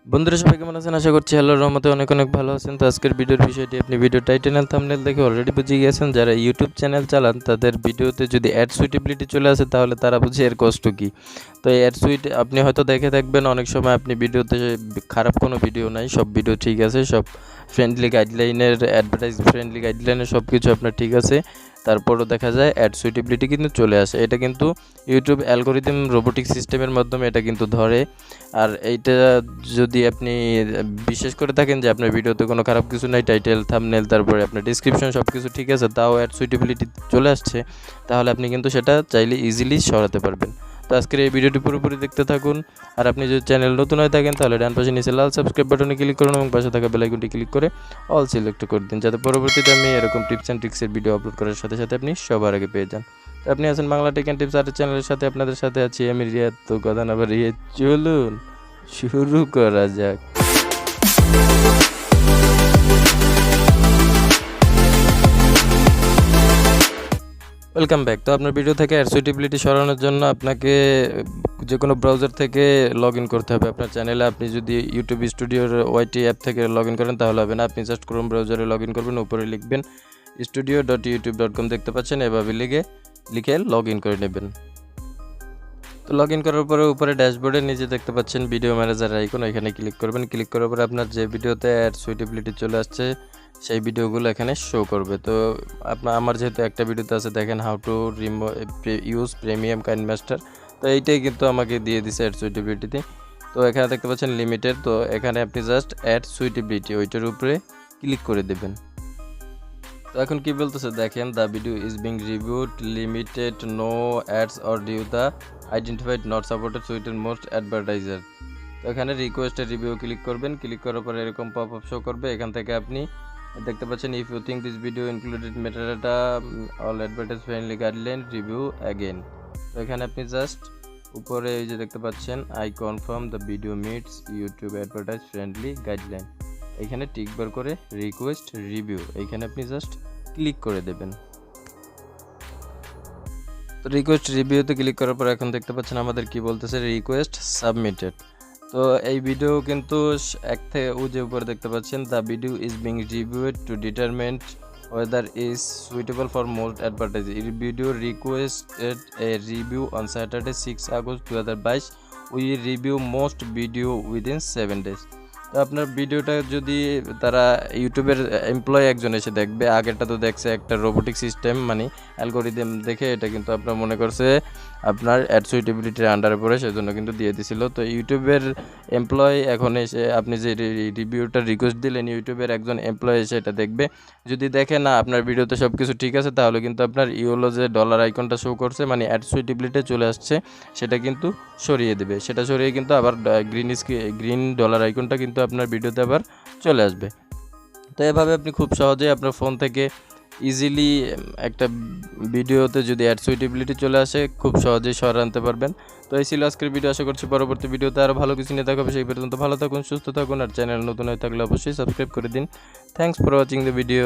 বন্ধুরা সবাই কেমন আছেন? আশা করছি আল্লাহর রহমতে অনেক অনেক ভালো আছেন। তো আজকের ভিডিওর বিষয়টি আপনি ভিডিও টাইটেল এন্ড থাম্বনেল দেখে অলরেডি বুঝে গিয়েছেন। যারা ইউটিউব চ্যানেল চালান তাদের ভিডিওতে যদি অ্যাড সুইটেবিলিটি চলে আসে তাহলে তারা বুঝে এর কষ্ট কী। তো এই অ্যাড সুইট আপনি হয়তো দেখে থাকবেন অনেক সময় আপনি ভিডিওতে খারাপ কোনো ভিডিও নাই, সব ভিডিও ঠিক আছে, সব ফ্রেন্ডলি গাইডলাইনের অ্যাডভার্টাইজ ফ্রেন্ডলি গাইডলাইনের সব কিছু আপনার ঠিক আছে, তারপরও দেখা যায় অ্যাড সুইটেবিলিটি কিন্তু চলে আসে। এটা কিন্তু ইউটিউব অ্যালগোরিদম রোবোটিক সিস্টেমের মাধ্যমে এটা কিন্তু ধরে। আর এইটা যদি আপনি বিশেষ করে থাকেন যে আপনার ভিডিওতে কোনো খারাপ কিছু নাই, টাইটেল থাম্বনেল তারপরে আপনার ডেসক্রিপশন সব কিছু ঠিক আছে, তাও অ্যাড সুইটেবিলিটি চলে আসছে, তাহলে আপনি কিন্তু সেটা চাইলে ইজিলি সরাতে পারবেন। তো আজকের এই ভিডিওটি পুরোপুরি দেখতে থাকুন। আর আপনি যদি চ্যানেল নতুন হয়ে থাকেন তাহলে ডান পাশে নিচে লাল সাবস্ক্রাইব বাটনে ক্লিক করুন এবং পাশে থাকা বেল আইকনটি ক্লিক করে অল সিলেক্ট করে দিন, যাতে পরবর্তীতে আমি এরকম টিপস অ্যান্ড ট্রিক্সের ভিডিও আপলোড করার সাথে সাথে আপনি সবার আগে পেয়ে যান। তো আপনি আছেন বাংলা টেক অ্যান্ড টিপস আর চ্যানেলের সাথে, আপনাদের সাথে আছি আমি রিয়াদ। তো কথা না বাড়িয়ে চলুন শুরু করা যাক। Welcome back. তো আপনার ভিডিও থেকে অ্যাড সুইটেবিলিটি সরানোর জন্য আপনাকে যে কোনো ব্রাউজার থেকে লগ ইন করতে হবে আপনার চ্যানেলে। আপনি যদি ইউটিউব স্টুডিওর ওয়াইটি অ্যাপ থেকে লগ ইন করেন তাহলে হবে না, আপনি জাস্ট ক্রোম ব্রাউজারে লগ ইন করবেন, উপরে লিখবেন studio.youtube.com, দেখতে পাচ্ছেন, এভাবে লিখে লগ ইন করে নেবেন। তো লগ ইন করার পরে উপরে ড্যাশবোর্ডে নিচে দেখতে পাচ্ছেন ভিডিও ম্যানেজার আইকন, এখানে ক্লিক করবেন। ক্লিক করার পরে আপনার যে ভিডিওতে অ্যাড সুইটেবিলিটি চলে আসছে সেই ভিডিওগুলো এখানে শো করবে। তো আমার যেহেতু একটা ভিডিওতে আছে, দেখেন how to use premium KineMaster, তো এইটাই কিন্তু আমাকে দিয়ে দিছে অ্যাড সুইটেবিলিটিতে। তো এখানে দেখতে পাচ্ছেন লিমিটেড, তো এখানে আপনি জাস্ট অ্যাড সুইটেবিলিটি ওইটার উপরে ক্লিক করে দেবেন। তো এখন কি বলতেছে দেখেন, the video is being reviewed limited, no ads or due the identified not supported সুইটের মোস্ট অ্যাডভার্টাইজার। তো এখানে রিকোয়েস্টের রিভিউ ক্লিক করবেন। ক্লিক করার পরে এরকম পপ আপ শো করবে, এখান থেকে আপনি দেখতে পাচ্ছেন if you think this video included metadata all advertise friendly guideline review again. তো এখানে আপনি জাস্ট উপরে এই যে দেখতে পাচ্ছেন I confirm the video meets YouTube advertise friendly guideline, এখানে টিকবার করে রিকোয়েস্ট রিভিউ, এইখানে আপনি জাস্ট ক্লিক করে দেবেন। তো রিকোয়েস্ট রিভিউতে ক্লিক করার পর এখন দেখতে পাচ্ছেন আমাদের কি বলতেছে, রিকোয়েস্ট সাবমিটেড। তো এই ভিডিও কিন্তু এক থেকে যে উপরে দেখতে পাচ্ছেন the video is being reviewed to determine whether is suitable for most advertise. এই video requested a review on Saturday 6 August 2022, we review most video within 7 days। তো আপনার ভিডিওটা যদি তারা ইউটিউবের এমপ্লয় একজন এসে দেখবে, আগেরটা তো দেখছে একটা রোবোটিক সিস্টেম মানে অ্যালগোরিদম দেখে, এটা কিন্তু আপনার মনে করছে আপনার অ্যাড সুইটেবিলিটির আন্ডারে পড়ে, সেজন্য কিন্তু দিয়ে দিছিল। তো ইউটিউবের এমপ্লয় এখন এসে আপনি যে রিভিউটা রিকোয়েস্ট দিলেন, ইউটিউবের একজন এমপ্লয় এসে এটা দেখবে, যদি দেখে না আপনার ভিডিওতে সব কিছু ঠিক আছে, তাহলে কিন্তু আপনার ইওলো যে ডলার আইকনটা শো করছে মানে অ্যাড সুইটেবিলিটি চলে আসছে, সেটা কিন্তু সরিয়ে দেবে। সেটা সরিয়ে কিন্তু আবার গ্রিন ডলার আইকনটা কিন্তু আপনার ভিডিওতে আবার চলে আসবে। তো এভাবে আপনি খুব সহজেই আপনার ফোন থেকে ইজিলি একটা ভিডিওতে যদি অ্যাড সুইটেবিলিটি চলে আসে খুব সহজেই সরিয়ে আনতে পারবেন। তো এই ছিল আজকের ভিডিও, আশা করছি পরবর্তী ভিডিওতে আরও ভালো কিছু নিয়ে দেখা হবে। সেই পর্যন্ত ভালো থাকুন, সুস্থ থাকুন, আর চ্যানেল নতুন হয়ে থাকলে অবশ্যই সাবস্ক্রাইব করে দিন। Thanks for watching the video.